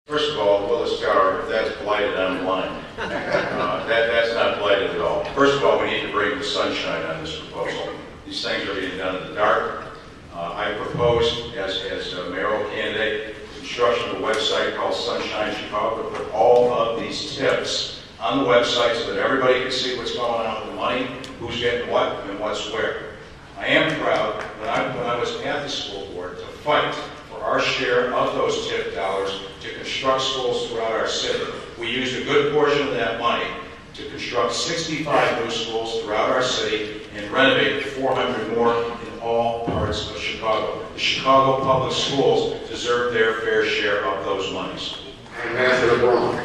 First of all, Willis Tower, if that's blighted, I'm blind. That's not blighted at all. First of all, we need to bring the sunshine on this proposal. These things are being done in the dark. I proposed, as a mayoral candidate, construction of a website called Sunshine Chicago, to put all of these tips on the website so that everybody can see what's going on with the money, who's getting what, and what's where. I am proud, when I was at the school board, to fight for our share of those TIF dollars to construct schools throughout our city. We used a good portion of that money to construct 65 new schools throughout our city and renovate 400 more in all parts of Chicago. The Chicago public schools deserve their fair share of those monies. Ambassador Braun.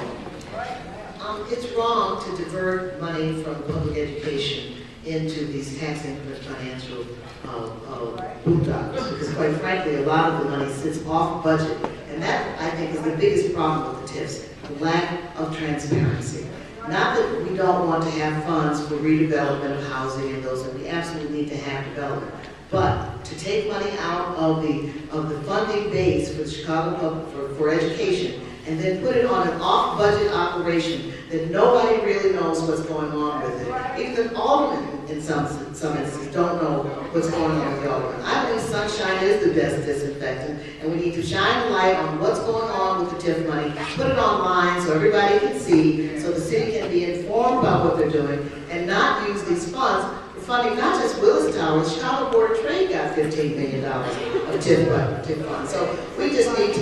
It's wrong to divert money from public education into these tax increment financial boondoggles, because quite frankly, a lot of the money sits off budget, and that, I think, is the biggest problem with the TIFs, the lack of transparency. Not that we don't want to have funds for redevelopment of housing and those, and we absolutely need to have development, but to take money out of the funding base for the Chicago Public for education and then put it on an off-budget operation that nobody really knows what's going on with it. Even the aldermen, in some instances, don't know what's going on with the aldermen. I think sunshine is the best disinfectant, and we need to shine a light on what's going on with the TIF money, put it online so everybody can see, so the city can be informed about what they're doing, and not use these funds for funding not just Willis Tower. The Chicago Board of Trade got $15 million of TIF funds. So we just need to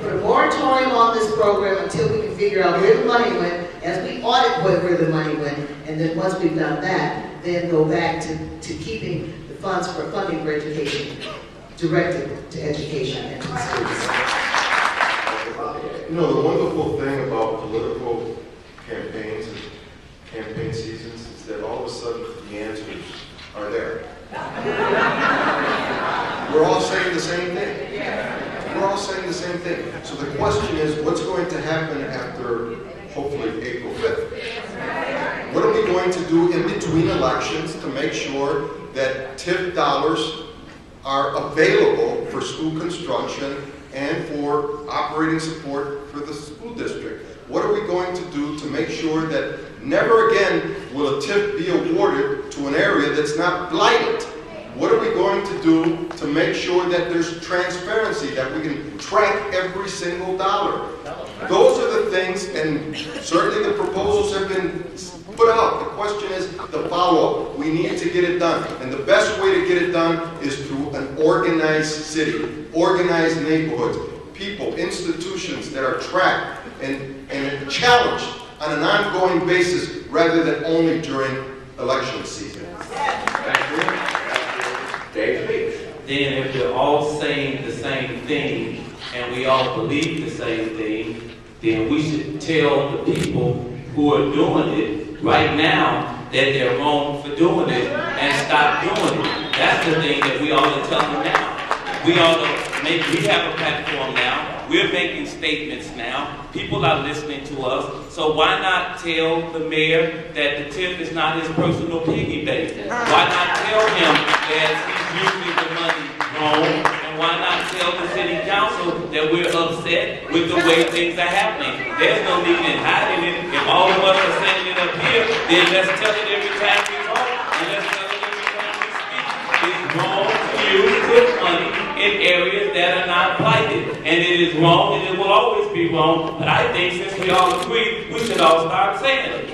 put a moratorium on this program until we can figure out where the money went, as we audit where the money went, and then once we've done that, then go back to keeping the funds for funding for education directed to education and to the students. You know, the wonderful thing about political campaigns and campaign seasons is that all of a sudden the answers are there. We're all saying the same thing. We're all saying the same thing. So the question is, what's going to happen after, hopefully, April 5th? What are we going to do in between elections to make sure that TIF dollars are available for school construction and for operating support for the school district? What are we going to do to make sure that never again will a TIF be awarded to an area that's not blighted? What are we going to do to make sure that there's transparency, that we can track every single dollar? Those are the things, and certainly the proposals have been put out. The question is the follow-up. We need to get it done. And the best way to get it done is through an organized city, organized neighborhoods, people, institutions that are tracked and challenged on an ongoing basis rather than only during election season. James Meeks. Then if we're all saying the same thing and we all believe the same thing, then we should tell the people who are doing it right now that they're wrong for doing it and stop doing it. That's the thing that we ought to tell them now. We have a platform now. We're making statements now. People are listening to us. So why not tell the mayor that the TIF is not his personal piggy bank? Why not tell him that he's using the money wrong? And why not tell the city council that we're upset with the way things are happening? There's no need in hiding it. If all of us are saying it up here, then let's tell it every time we talk. And let's tell it every time we speak. It's wrong to use TIF money in areas that are not blighted. And it is wrong, and it will always be wrong. But I think since we all agree, we should all start saying it.